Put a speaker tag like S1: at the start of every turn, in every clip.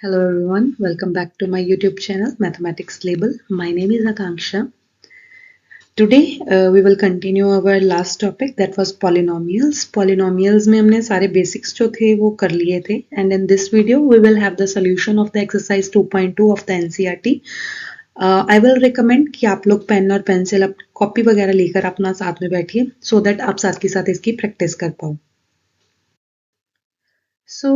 S1: Hello everyone, welcome back to my YouTube channel Mathematics Label. My name is Akanksha. Today we will continue our last topic that was polynomials. Polynomials में हमने सारे basics जो थे वो कर लिए थे and in this video we will have the solution of the exercise 2.2 of the NCERT. I will recommend कि आप लोग पेन और पेंसिल कॉपी वगैरह लेकर अपना साथ में बैठिए so that आप साथ के साथ इसकी प्रैक्टिस कर पाओ.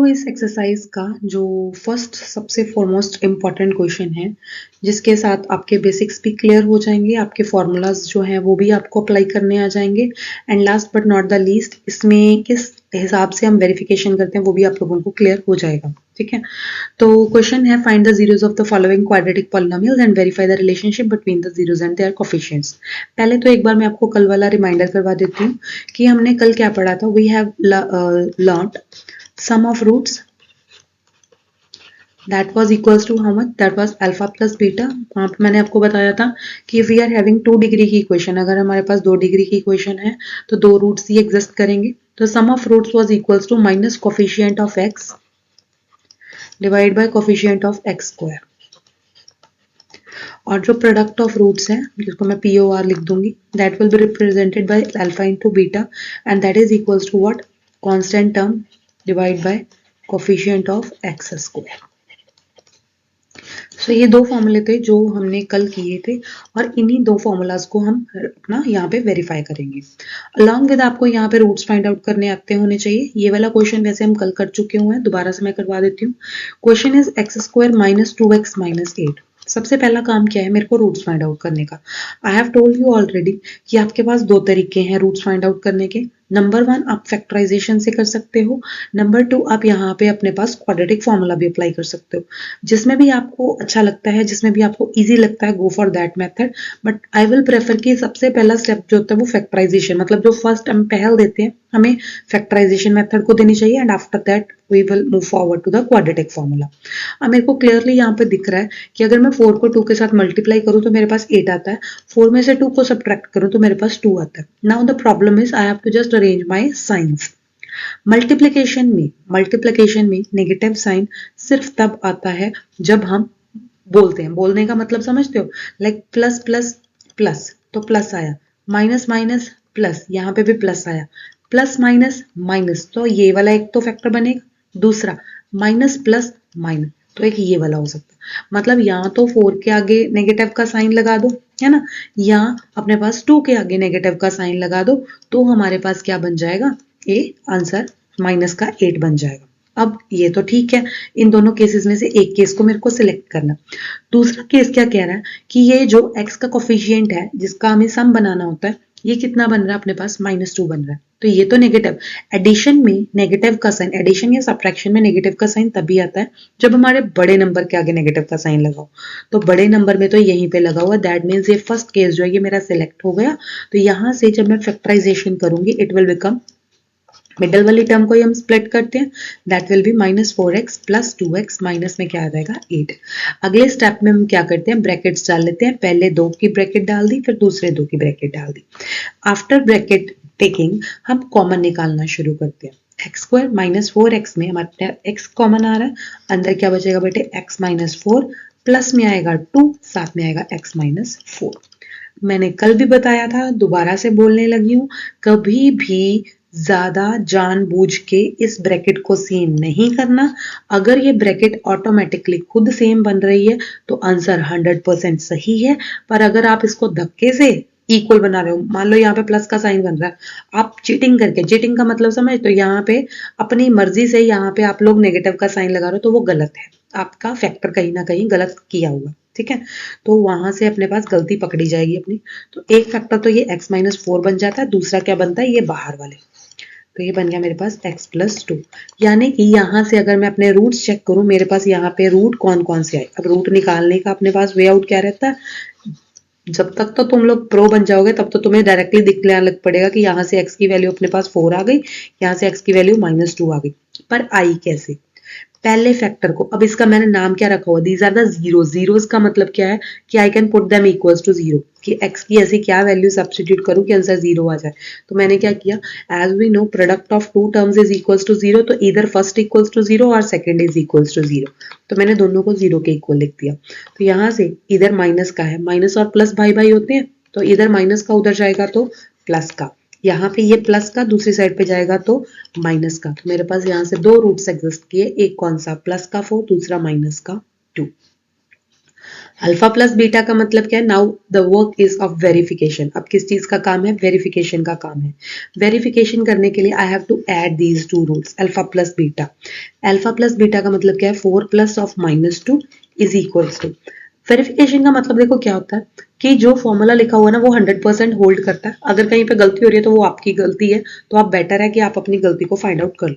S1: इस एक्सरसाइज का जो फर्स्ट सबसे फॉरमोस्ट इम्पॉर्टेंट क्वेश्चन है जिसके साथ आपके बेसिक्स भी क्लियर हो जाएंगे, आपके फॉर्मूलाज जो हैं वो भी आपको अप्लाई करने आ जाएंगे and last but not the least इसमें किस हिसाब से हम वेरिफिकेशन करते हैं वो भी आप लोगों को क्लियर हो जाएगा. ठीक है, तो क्वेश्चन है find the zeros of the following quadratic polynomials and verify the relationship between the zeros and there coefficients. पहले तो एक बार मैं आपको कल वाला रिमाइंडर करवा देती हूँ कि हमने कल क्या पढ़ा था. We have learned sum of roots that was equals to how much? That was alpha plus beta. वहां पे मैंने आपको बताया था कि if we are having 2 degree की इक्वेशन, अगर हमारे पास 2 डिग्री की इक्वेशन है तो दो रूट्स ही एग्जिस्ट करेंगे. तो sum of roots was equals to minus coefficient of x divide by coefficient of x square. और जो प्रोडक्ट ऑफ रूट्स है जिसको मैं POR लिख दूंगी, that will be represented by alpha into beta and that is equals to what? Constant term divide by coefficient of x square. So ये दो फॉर्मूले थे जो हमने कल किए थे और इन्हीं दो फॉर्मूलाज को हम अपना यहाँ पे वेरीफाई करेंगे. अलॉन्ग विद आपको यहाँ पे रूट्स फाइंड आउट करने आते होने चाहिए. ये वाला क्वेश्चन वैसे हम कल कर चुके हुए हैं, दोबारा से मैं करवा देती हूँ. Question is x square minus 2x minus 8. सबसे पहला काम क्या है? मेरे को रूट्स फाइंड आउट करने का. I have told you already कि आपके पास दो तरीके हैं रूट्स फाइंड आउट करने के. नंबर 1 आप फैक्टराइजेशन से कर सकते हो. नंबर 2 आप यहाँ पे अपने पास क्वाड्रेटिक फॉर्मूला भी अप्लाई कर सकते हो. जिसमें भी आपको अच्छा लगता है, जिसमें भी आपको इजी लगता है, go for that method. But I will prefer कि सबसे पहला स्टेप जो होता है वो फैक्टराइजेशन, मतलब जो फर्स्ट हम पहल देते हैं हमें फैक्टराइजेशन मेथड को देनी चाहिए and after that we will move forward to the quadratic formula. अब मेरे को क्लियरली यहाँ पे दिख रहा है कि अगर मैं 4 को 2 के साथ मल्टीप्लाई करूँ तो मेरे पास 8 आता है. 4 में से 2 को सब्ट्रैक्ट करूँ तो मेरे पास 2 आता है. Now the problem is I have to just arrange my signs. Multiplication में नेगेटिव साइन सिर्फ तब आता है जब हम बोलते हैं. बोलने का मतलब समझते हो? लाइक प्लस प्लस प्लस तो प्लस आया, माइनस माइनस प्लस, यहाँ पे भी प्लस आया, प्लस माइनस माइनस तो ये वाला एक तो फैक्टर बनेगा. दूसरा माइनस प्लस माइनस तो एक ये वाला हो सकता है. मतलब यहाँ तो 4 के आगे नेगेटिव का साइन लगा दो, है ना, या अपने पास 2 के आगे नेगेटिव का साइन लगा दो तो हमारे पास क्या बन जाएगा? ये आंसर माइनस का 8 बन जाएगा. अब ये तो ठीक है, इन दोनों केसेस में से एक केस को मेरे को सिलेक्ट करना. दूसरा केस क्या कह रहा है कि ये जो x का कोफिशिएंट है जिसका हमें सम बनाना होता है, ये कितना बन रहा है? अपने पास -2 बन रहा है. तो ये तो नेगेटिव. एडिशन में नेगेटिव का साइन, एडिशन या सब्ट्रैक्शन में नेगेटिव का साइन तभी आता है जब हमारे बड़े नंबर के आगे नेगेटिव का साइन लगाओ. तो बड़े नंबर में तो यहीं पे लगा हुआ, दैट मीन्स ये फर्स्ट केस जो है ये मेरा सिलेक्ट हो गया. तो यहाँ से जब मैं फैक्टराइजेशन करूंगी इट विल बिकम, मिडल वाली टर्म को ही हम स्प्लिट करते हैं, that will B -4x plus 2x, minus में क्या आ जाएगा? 8. अगले स्टेप में हम क्या करते हैं? ब्रैकेट्स डाल लेते हैं. पहले 2 की ब्रैकेट डाल दी, फिर दूसरे 2 की ब्रैकेट डाल दी. आफ्टर ब्रैकेट टेकिंग हम कॉमन निकालना शुरू करते हैं. एक्स स्क्वायर माइनस 4x में हमारे x कॉमन आ रहा है, अंदर क्या बचेगा बेटे? x माइनस 4 प्लस में आएगा 2, साथ में आएगा x माइनस 4. मैंने कल भी बताया था, दोबारा से बोलने लगी हूं, कभी भी ज्यादा जानबूझ के इस ब्रैकेट को सेम नहीं करना. अगर ये ब्रैकेट ऑटोमेटिकली खुद सेम बन रही है तो आंसर 100% सही है. पर अगर आप इसको धक्के से इक्वल बना रहे हो, मान लो यहाँ पे प्लस का साइन बन रहा है, आप चीटिंग करके, चीटिंग का मतलब समझ, तो यहाँ पे अपनी मर्जी से यहाँ पे आप लोग नेगेटिव का साइन लगा रहे हो तो वो गलत है. आपका फैक्टर कहीं ना कहीं गलत किया हुआ. ठीक है, तो वहां से अपने पास गलती पकड़ी जाएगी अपनी. तो एक फैक्टर तो ये x माइनस 4 बन जाता है, दूसरा क्या बनता है? ये बाहर वाले. तो ये बन गया मेरे पास x प्लस 2. यानी कि यहाँ से अगर मैं अपने रूट्स चेक करूं, मेरे पास यहाँ पे रूट कौन कौन से आए. अब रूट निकालने का अपने पास वे आउट क्या रहता है? जब तक तो तुम लोग प्रो बन जाओगे तब तो तुम्हें डायरेक्टली दिखने लग पड़ेगा कि यहाँ से x की वैल्यू अपने पास 4 आ गई, यहाँ से x की वैल्यू -2 आ गई. पर आई कैसे? पहले फैक्टर को, अब इसका मैंने नाम क्या रखा हुआ, these are the zero, zeros का मतलब क्या है कि I can put them equals to zero, कि x की ऐसी क्या वैल्यू सब्स्टिट्यूट करूं कि आंसर जीरो आ जाए। तो मैंने क्या किया, as we know product of two terms is equals to zero, तो इधर फर्स्ट इक्वल्स टू जीरो और second is equals to zero, तो मैंने दोनों को जीरो के इक्वल लिख दिया। तो यहाँ से इधर माइनस का है, माइनस और प्लस भाई भाई होते हैं, तो इधर माइनस का उधर जाएगा तो प्लस का, यहाँ पे ये प्लस का दूसरी साइड पे जाएगा तो माइनस का। तो मेरे पास यहाँ से दो रूट्स एग्जिस्ट किए, एक कौन सा, प्लस का 4, दूसरा माइनस का 2। अल्फा प्लस बीटा का मतलब क्या है, now the work is of verification. अब किस चीज का काम है, वेरिफिकेशन का काम है। वेरिफिकेशन करने के लिए I have to add these two roots, alpha plus beta. Alpha plus beta का मतलब क्या है, 4 plus of -2 is equals to. Verification का मतलब देखो क्या होता है कि जो फॉर्मूला लिखा हुआ है ना वो 100% होल्ड करता है। अगर कहीं पे गलती हो रही है तो वो आपकी गलती है, तो आप बेटर है कि आप अपनी गलती को फाइंड आउट कर लो।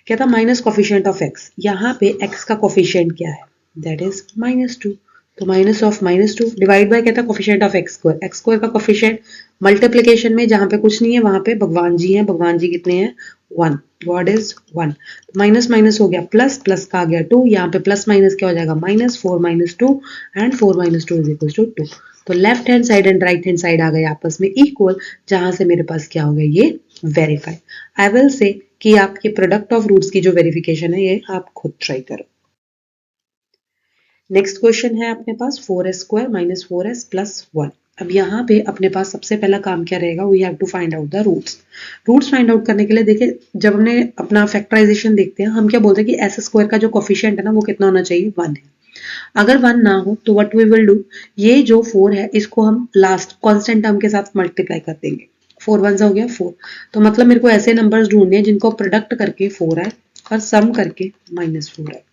S1: क्या था, माइनस कोफिशिएंट ऑफ एक्स, यहाँ पे एक्स का कोफिशिएंट क्या है, दैट इज -2, तो माइनस ऑफ -2 डिवाइड बाय क्या था, कोफिशिएंट ऑफ एक्स स्क्वायर का कोफिशिएंट मल्टीप्लिकेशन में जहां पे कुछ नहीं है वहां पे भगवान जी हैं, भगवान जी कितने हैं, 1, गॉड इज 1। माइनस माइनस हो गया प्लस, प्लस का आ गया 2, यहाँ पे प्लस माइनस क्या हो जाएगा, minus 4 -2 and 4 -2 is equal to 2। तो left hand side and right hand side आ गए आपस में इक्वल, जहां से मेरे पास क्या हो गया, ये वेरीफाई। आई विल से कि आपके प्रोडक्ट ऑफ रूट्स की जो वेरिफिकेशन है ये आप खुद ट्राई करो। नेक्स्ट क्वेश्चन है अपने पास 4s² - 4s + 1। अब यहाँ पे अपने पास सबसे पहला काम क्या रहेगा, we have to find out the roots. Roots find out करने के लिए देखिए, जब हमने अपना फैक्टराइजेशन देखते हैं हम क्या बोलते हैं कि s² का जो कोफिशिएंट है ना वो कितना होना चाहिए, 1 है। अगर 1 ना हो तो व्हाट वी विल डू, ये जो 4 है इसको हम लास्ट कांस्टेंट टर्म के साथ मल्टीप्लाई कर देंगे। 4 1 हो गया 4, तो मतलब मेरे को ऐसे नंबर्स ढूंढने हैं जिनको प्रोडक्ट करके 4 आए और सम करके -4 आए।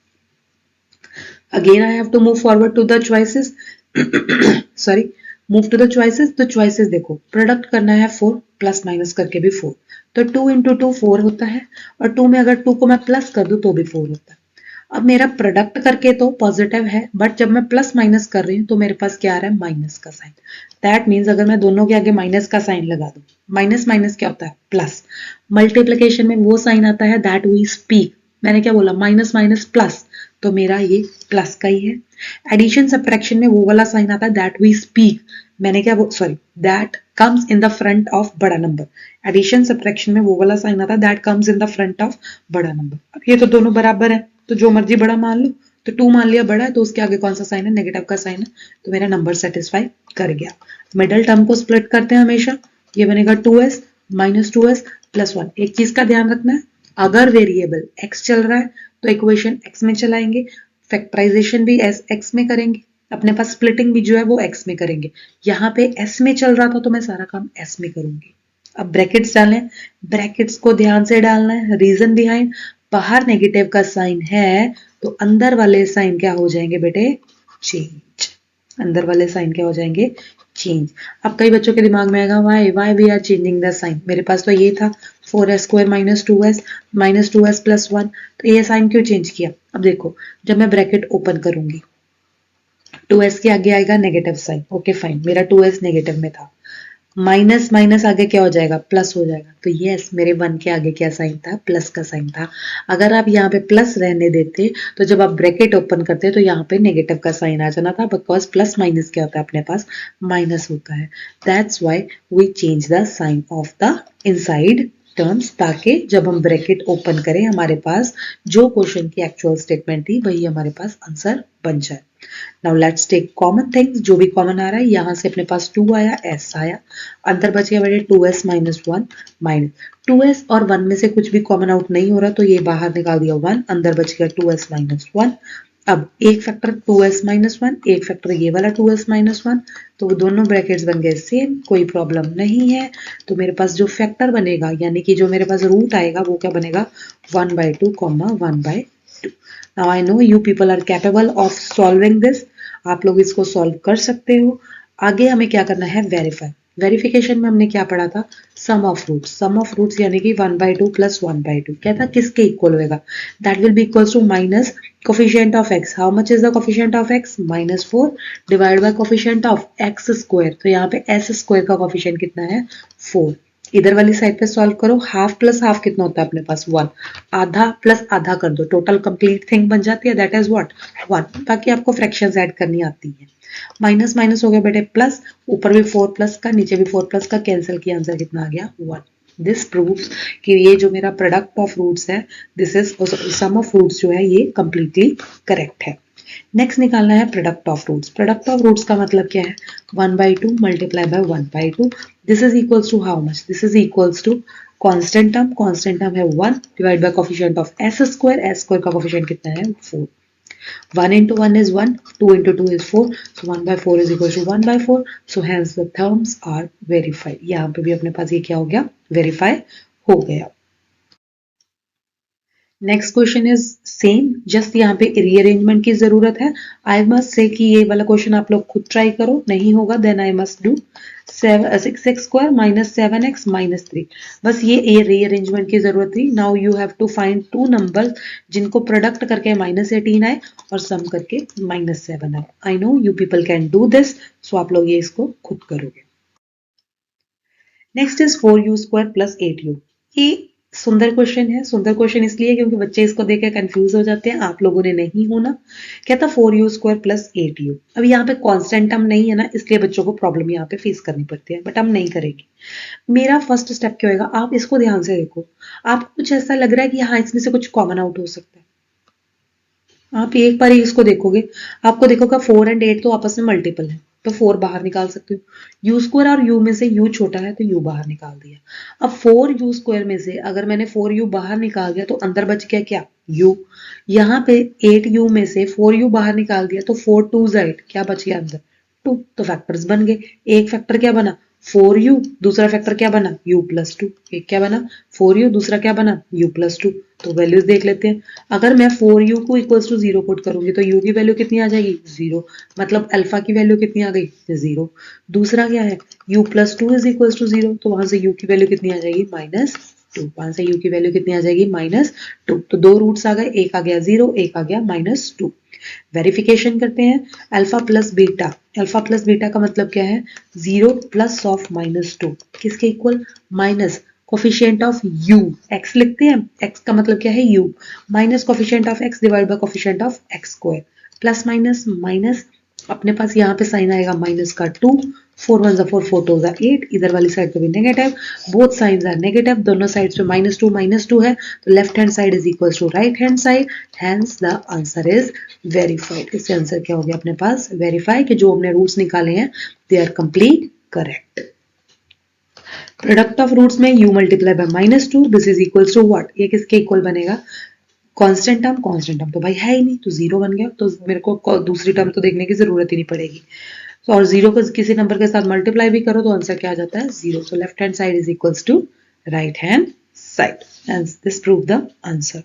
S1: Again, I have to move forward to the choices. Sorry, move to the choices. तो choices देखो, प्रोडक्ट करना है 4 प्लस माइनस करके भी 4, तो 2 इंटू 2 4 होता है, और 2 में अगर 2 को मैं प्लस कर दूं तो भी 4 होता है। अब मेरा प्रोडक्ट करके तो पॉजिटिव है, बट जब मैं प्लस माइनस कर रही हूँ तो मेरे पास क्या आ रहा है, माइनस का साइन। दैट मीन्स अगर मैं दोनों के आगे माइनस का साइन लगा दूं, माइनस माइनस क्या होता है, प्लस। मल्टीप्लीकेशन में वो साइन आता है दैट वी स्पीक, मैंने क्या बोला, माइनस माइनस प्लस, तो मेरा ये प्लस का ही है। एडिशन सब्ट्रैक्शन में वो वाला साइन आता है दैट वी स्पीक, मैंने क्या, sorry, that comes in the front of बड़ा नंबर। एडिशन सब्ट्रैक्शन में वो वाला साइन आता है that comes in the front of बड़ा नंबर। अब ये तो दोनों बराबर है, तो जो मर्जी बड़ा मान लो, तो 2 मान लिया बड़ा है, तो उसके आगे कौन सा साइन है, नेगेटिव का साइन है, तो मेरा नंबर सेटिस्फाई कर गया। मिडिल टर्म को स्प्लिट करते हैं हमेशा, ये बनेगा 2s - 2s + 1। एक चीज का ध्यान रखना है, अगर वेरिएबल x चल रहा है तो इक्वेशन x में चलाएंगे, फैक्टराइजेशन भी x में करेंगे, अपने पास स्प्लिटिंग भी जो है वो x में करेंगे। यहाँ पे s में चल रहा था तो मैं सारा काम s में करूंगी। अब ब्रैकेट्स डालें, ब्रैकेट्स को ध्यान से डालना है, रीजन बिहाइंड, बाहर नेगेटिव का साइन है तो अंदर वाले साइन क्या हो जाएंगे बेटे, चेंज। अंदर वाले साइन क्या हो जाएंगे, चेंज। अब कई बच्चों के दिमाग में आएगा why we are changing the sign, मेरे पास तो ये था 4s² - 2s -2s + 1, तो ये साइन क्यों चेंज किया। अब देखो, जब मैं ब्रैकेट ओपन करूंगी 2s के आगे आएगा नेगेटिव साइन, ओके फाइन, मेरा 2s नेगेटिव में था, माइनस माइनस आगे क्या हो जाएगा, प्लस हो जाएगा, तो यस मेरे 1 के आगे क्या साइन था, प्लस का साइन था। अगर आप यहाँ पे प्लस रहने देते तो जब आप ब्रैकेट ओपन करते तो यहाँ पे नेगेटिव का साइन आ जाना था, बिकॉज प्लस माइनस क्या होता है, अपने पास माइनस होता है। That's why we change the sign of the inside terms, ताकि जब हम ब्रैकेट ओपन करें हमारे पास जो क्वेश्चन की एक्चुअल स्टेटमेंट थी वही हमारे पास आंसर बन जाए। Now let's take common things, जो भी कॉमन आ रहा है, यहाँ से अपने पास 2 आया, s आया, अंदर बच गया बेटे 2s - 1 माइनस 2s और 1 में से कुछ भी कॉमन आउट नहीं हो रहा तो ये बाहर निकाल दिया 1, अंदर बच गया 2s - 1। अब एक फैक्टर 2s - 1, एक फैक्टर ये वाला 2s - 1, तो वो दोनों ब्रैकेट्स बन गए सेम, कोई प्रॉब्लम नहीं है। तो मेरे पास जो फैक्टर बनेगा, यानी कि जो मेरे पास रूट आएगा वो क्या बनेगा, 1/2, 1/2। Now I know you people are capable of solving this, आप लोग इसको सॉल्व कर सकते हो। आगे हमें क्या करना है, वेरीफाई। वेरिफिकेशन में हमने क्या पढ़ा था, sum of roots, sum of roots यानी कि 1/2 + 1/2 क्या था, किसके इक्वल होएगा, that will be equals to minus coefficient of x, how much is the coefficient of x, -4 divide by coefficient of x², तो यहाँ पे s² का कोफिशिएंट कितना है, 4, इधर वाली साइड पे सॉल्व करो, हाफ प्लस हाफ कितना होता है अपने पास 1, आधा प्लस आधा कर दो, टोटल कंप्लीट थिंग बन जाती है, दैट इज व्हाट 1। बाकी आपको फ्रैक्शंस ऐड करनी आती है। माइनस माइनस हो गया बेटे प्लस, ऊपर भी 4 प्लस का नीचे भी 4 प्लस का, कैंसिल किया, आंसर कितना आ गया 1। दिस प्रूव्स कि ये जो मेरा प्रोडक्ट ऑफ रूट्स है, this is sum of roots जो है ये कंप्लीटली करेक्ट है। नेक्स्ट निकालना है product of roots. Product of roots का मतलब क्या है, 1/2 multiply by 1/2, this is equals to how much, this is equals to constant term है 1 divide by coefficient of S square का कोफिशिएंट कितना है 4। 1 into 1 is 1, 2 into 2 is 4, so 1/4 is equal to 1/4, so hence the terms are verified। यहाँ पे भी अपने पास ये क्या हो गया, वेरीफाई हो गया। Next question is same, just यहाँ पे रीअरेंजमेंट की जरूरत है। आई मस्ट से कि ये वाला क्वेश्चन आप लोग खुद ट्राई करो, नहीं होगा then I must do 6x² minus 7x minus 3। बस ये रीअरेंजमेंट की जरूरत थी। Now you have to find two numbers जिनको प्रोडक्ट करके -18 आए और सम करके -7 आए। I know you people can do this, so आप लोग ये इसको खुद करोगे। Next is 4u² plus 8u। ये सुंदर क्वेश्चन है। सुंदर क्वेश्चन इसलिए क्योंकि बच्चे इसको देख के कंफ्यूज हो जाते हैं, आप लोगों ने नहीं होना। क्या था 4u² प्लस 8u। अब यहाँ पे कांस्टेंट टर्म नहीं है ना, इसलिए बच्चों को प्रॉब्लम यहाँ पे फेस करनी पड़ती है, बट हम नहीं करेंगे। मेरा फर्स्ट स्टेप क्या होगा, आप इसको ध्यान से देखो। आपको कुछ ऐसा लग रहा है कि हाँ इसमें से कुछ कॉमन आउट हो सकता है, आप एक बार ही इसको देखोगे, आपको देखोगा 4 एंड 8 तो आपस में मल्टीपल है, तो 4 बाहर निकाल सकते हो। u² और u में से u छोटा है तो u बाहर निकाल दिया। अब 4u² में से अगर मैंने 4u बाहर निकाल दिया तो अंदर बच गया क्या, u। यहाँ पे 8u में से 4u बाहर निकाल दिया तो 4 2 8, क्या बच गया अंदर 2, तो फैक्टर्स बन गए। एक फैक्टर क्या बना 4u, दूसरा फैक्टर क्या बना u+2, एक क्या बना 4u, दूसरा क्या बना u+2। तो वैल्यूज देख लेते हैं। अगर मैं 4u को इक्वल्स टू 0 पुट करूंगी तो u की वैल्यू कितनी आ जाएगी 0, मतलब अल्फा की वैल्यू कितनी आ गई 0। दूसरा क्या है u+2 इज इक्वल्स टू 0, तो वहां से u की वैल्यू कितनी आ जाएगी -2, वहां से u की वैल्यू कितनी आ जाएगी -2। तो दो रूट्स आ गए, एक आ गया 0, एक आ गया -2। वेरिफिकेशन करते हैं, alpha plus beta. Alpha plus beta का मतलब क्या है 0 प्लस ऑफ -2 किसके equal, minus coefficient of u, x लिखते हैं, x का मतलब क्या है u, minus coefficient of x divide by coefficient of x², plus minus minus, अपने पास यहाँ पे साइन आएगा माइनस का 2, 4 1 4 4 2 8, इधर वाली साइड पे भी negative, both sides are negative, दोनों साइड्स पे -2 है, तो left hand side is equal to right hand side, hence the answer is verified. इससे आंसर क्या हो गया अपने पास वेरीफाई, कि जो हमने रूट्स निकाले हैं they are complete correct. Product of roots में u multiply by -2, this is equals to what, ये किसके इक्वल बनेगा, कांस्टेंट टर्म तो भाई है ही नहीं, तो 0 बन गया, तो मेरे को दूसरी टर्म तो देखने की जरूरत ही नहीं पड़ेगी। तो और 0 को किसी नंबर के साथ मल्टीप्लाई भी करो तो आंसर क्या आ जाता है 0। So left hand side is equals to right hand side, and this prove the answer.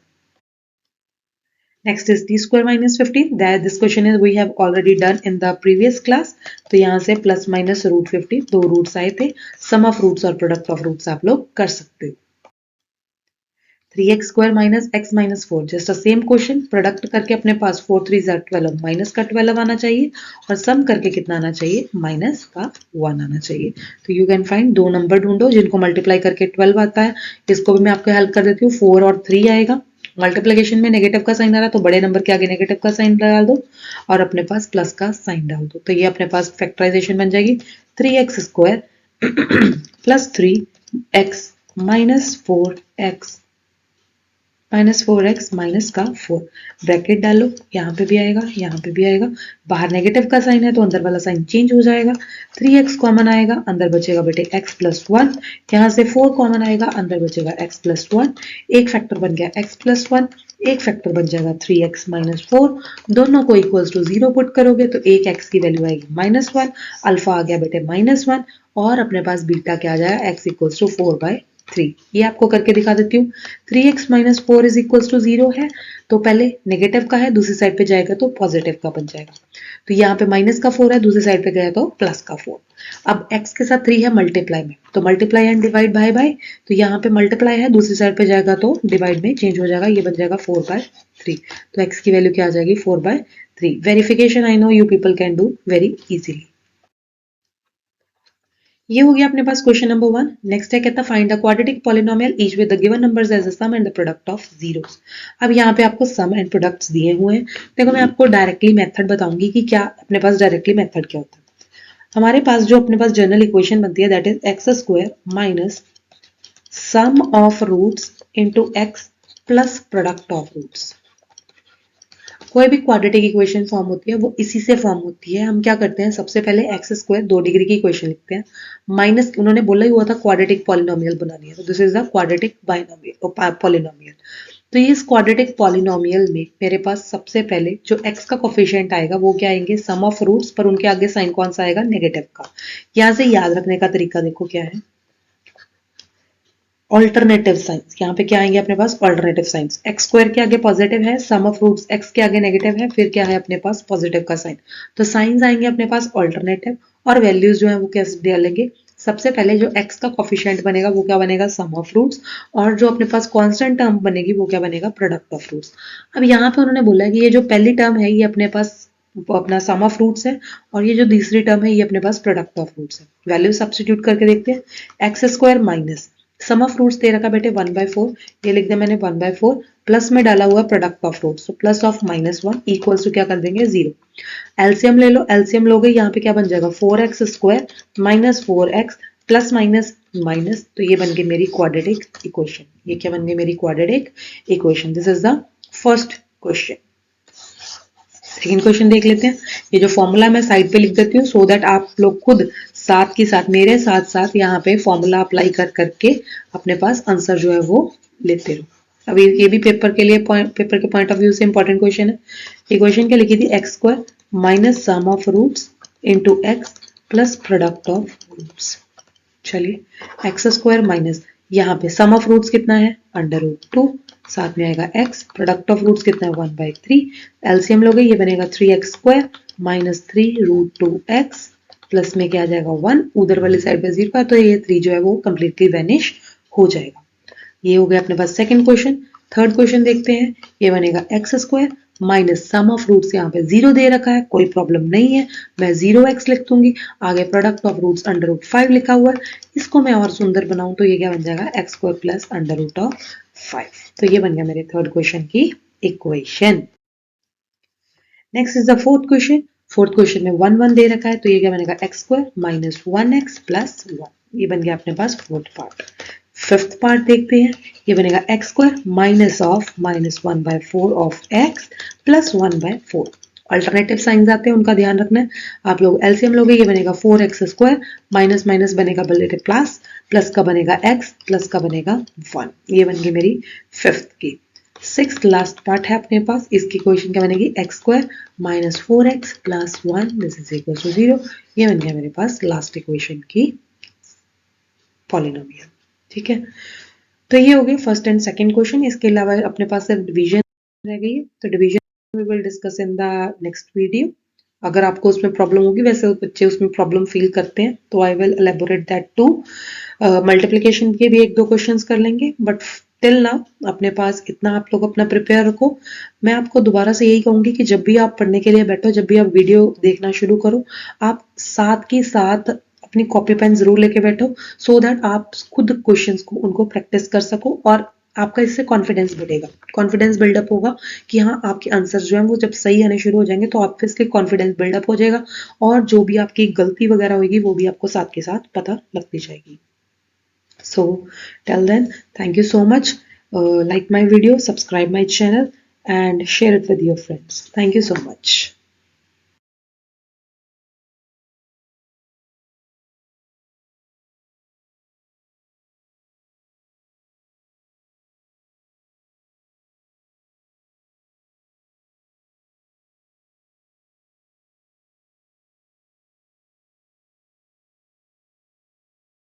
S1: Next is t² -15, that this question is we have already done in the previous class। तो यहाँ से plus minus √50 दो roots आए थे, सम of roots और product of roots आप लोग कर सकते हो। 3x² - x - 4, just a same question, product करके अपने पास 4 3 12 माइनस का 12 आना चाहिए, और सम करके कितना आना चाहिए माइनस का 1 आना चाहिए। तो यू कैन फाइंड दो नंबर ढूंढो जिनको मल्टीप्लाई करके 12 आता है, इसको भी मैं आपको हेल्प कर देती हूँ। 4 और 3 आएगा, मल्टीप्लिकेशन में नेगेटिव का साइन आ रहा है तो बड़े नंबर के आगे नेगेटिव का साइन डाल दो, और अपने पास प्लस का साइन डाल दो, तो ये अपने पास फैक्टराइजेशन बन जाएगी 3x² plus 3x minus 4x -4x minus का 4, ब्रैकेट डालो, यहाँ पे भी आएगा यहाँ पे भी आएगा, बाहर नेगेटिव का साइन है तो अंदर वाला साइन चेंज हो जाएगा, 3x कॉमन आएगा, अंदर बचेगा बेटे x+1, यहाँ से 4 कॉमन आएगा, अंदर बचेगा x+1, एक फैक्टर बन गया x+1, एक फैक्टर बन जाएगा 3x - 4, दोनों को इक्वल्स टू 0 पुट करोगे तो एक x की वैल्यू आएगी -1, अल्फा आ गया बेटे -1, और अपने पास बीटा क्या आ जाएगा x इक्वल्स टू 4/3। ये आपको करके दिखा देती हूँ। 3x - 4 इज इक्वल्स टू 0 है, तो पहले नेगेटिव का है, दूसरी साइड पे जाएगा तो पॉजिटिव का बन जाएगा। तो यहाँ पे माइनस का 4 है, दूसरी साइड पे गया तो प्लस का 4। अब x के साथ 3 है मल्टीप्लाई में, तो मल्टीप्लाई एंड डिवाइड बाय, तो यहाँ पे मल्टीप्लाई है, दूसरी साइड पे जाएगा तो डिवाइड में चेंज हो जाएगा, ये बन जाएगा 4/3। तो x की वैल्यू क्या आ जाएगी 4/3। Verification I know you people can do very easily. ये हो गया अपने पास क्वेश्चन नंबर 1। नेक्स्ट है कहता find the quadratic polynomial each with the given numbers as a sum and the product of zeros. अब यहाँ पे आपको सम एंड प्रोडक्ट्स दिए हुए हैं। देखो मैं आपको डायरेक्टली मेथड बताऊंगी कि क्या अपने पास डायरेक्टली मेथड क्या होता है। हमारे पास जो अपने पास जनरल इक्वेशन बनती है that is x square minus sum of roots into x plus product of roots. कोई भी क्वाड्रेटिक इक्वेशन फॉर्म होती है वो इसी से फॉर्म होती है। हम क्या करते हैं, सबसे पहले एक्स स्क्वायर 2 डिग्री की इक्वेशन लिखते हैं, माइनस उन्होंने बोला ही हुआ था क्वाड्रेटिक पॉलिनोमियल बनानी है, तो this is the quadratic binomial polynomial. तो ये इस क्वाड्रेटिक पॉलिनोमियल में मेरे पास सबसे पहले जो x का कोफिशिएंट आएगा वो क्या आएंगे, सम ऑफ रूट्स, पर उनके आगे साइन कौन सा आएगा, नेगेटिव का। यहाँ से याद रखने का तरीका देखो क्या है, ऑल्टरनेटिव साइंस। यहाँ पे क्या आएंगे अपने पास, ऑल्टरनेटिव साइंस। एक्स स्क्वायर के आगे पॉजिटिव है, सम ऑफ रूट्स एक्स के आगे नेगेटिव है, फिर क्या है अपने पास पॉजिटिव का साइन। तो साइंस आएंगे अपने पास ऑल्टरनेटिव, और वैल्यूज जो है वो कैसे डालेंगे, सबसे पहले जो x का कोफिशिएंट बनेगा वो क्या बनेगा, सम ऑफ रूट्स, और जो अपने पास कांस्टेंट टर्म बनेगी वो क्या बनेगा, प्रोडक्ट ऑफ रूट्स। अब यहाँ पे उन्होंने बोला कि ये जो पहली टर्म है ये अपने पास अपना सम ऑफ रूट्स है, और ये जो तीसरी टर्म है ये अपने पास प्रोडक्ट ऑफ रूट्स है। वैल्यू सब्स्टिट्यूट करके देखते हैं, x square minus sum of roots दे रखा बेटे 1/4, ये लिख दिया मैंने 1/4, प्लस में डाला हुआ प्रोडक्ट ऑफ रूट्स, तो प्लस ऑफ -1 इक्वल्स टू क्या कर देंगे 0। एलसीएम ले लो, एलसीएम लोगे यहाँ पे क्या बन जाएगा 4x square minus 4x plus minus minus, तो ये बन गई मेरी क्वाड्रेटिक इक्वेशन। ये क्या बन गई मेरी quadratic equation. This is the first question. Second question देख लेते हैं। ये जो फॉर्मूला मैं साइड पे लिख देती हूँ सो दैट आप लोग खुद साथ के साथ मेरे साथ साथ यहाँ पे फॉर्मूला अप्लाई कर करके अपने पास आंसर जो है वो लेते रहो। अब ये भी पेपर के लिए पेपर के पॉइंट ऑफ व्यू से इंपॉर्टेंट क्वेश्चन है। ये क्वेश्चन क्या लिखी थी, x square minus sum of roots into x plus product of roots. चलिए एक्स स्क्वायर माइनस, यहाँ पे सम ऑफ रूट्स कितना है √2, साथ में आएगा x, प्रोडक्ट ऑफ रूट्स कितना है 1/3, एलसीएम लोगे ये बनेगा 3x square minus 3√2x plus में क्या आ जाएगा 1, उधर वाली साइड पे 0 का, तो ये 3 जो है वो कंप्लीटली वैनिश हो जाएगा। ये हो गया अपने पास सेकंड क्वेश्चन। थर्ड क्वेश्चन देखते हैं, ये बनेगा x square minus sum of roots, यहाँ पे 0 दे रखा है, कोई प्रॉब्लम नहीं है, मैं 0x लिख दूंगी। आगे प्रोडक्ट ऑफ रूट्स √5 लिखा हुआ है, इसको मैं और सुंदर बनाऊं तो ये क्या बन जाएगा एक्स स्क्वायर प्लस √5। तो ये बन गया मेरे थर्ड क्वेश्चन की equation. Next is the fourth question. Fourth question में 1 दे रखा है, तो ये क्या बनेगा x square minus 1x plus 1, ये बन गया अपने पास फोर्थ पार्ट। फिफ्थ पार्ट देखते हैं, ये बनेगा x square minus of -1/4 of x plus 1/4। Alternative science आते हैं उनका ध्यान रखना है। आप लोग एलसीएम लोगे, ये बनेगा 4x स्क्वायर माइनस माइनस बनेगा बल्कि प्लस, प्लस का बनेगा x प्लस का बनेगा 1। ये बन गई मेरी फिफ्थ की। सिक्स्थ लास्ट पार्ट है अपने पास, इसकी क्वेश्चन क्या बनेगी x square minus 4x plus 1 this is equal to 0। ये बन गया मेरे पास लास्ट इक्वेशन की पॉलिनोमियल। ठीक है, तो ये हो गए फर्स्ट एंड सेकंड क्वेश्चन। इसके अलावा अपने पास सिर्फ डिवीजन रह गई है, तो division we will discuss in the next video. अगर आपको उसमें प्रॉब्लम होगी, वैसे बच्चे उसमें प्रॉब्लम फील करते हैं, तो I will elaborate that too. Multiplication के भी 1-2 क्वेश्चंस कर लेंगे, बट टिल नाउ अपने पास इतना आप लोग अपना प्रिपेयर रखो। मैं आपको दोबारा से यही कहूंगी कि जब भी आप पढ़ने के लिए बैठो, जब भी आप वीडियो देखना शुरू करो, आप साथ के साथ अपनी कॉपी पेन जरूर लेके बैठो, सो दैट आप खुद क्वेश्चंस को उनको प्रैक्टिस कर सको, और आपका इससे कॉन्फिडेंस बढ़ेगा, कॉन्फिडेंस बिल्डअप होगा कि हाँ आपके आंसर जो है वो जब सही आने शुरू हो जाएंगे तो ऑब्वियसली कॉन्फिडेंस बिल्डअप हो जाएगा, और जो भी आपकी गलती वगैरह होगी वो भी आपको साथ के साथ पता लगती जाएगी। So till then, thank you so much. Like my video, subscribe my channel, and share it with your friends. Thank you so much.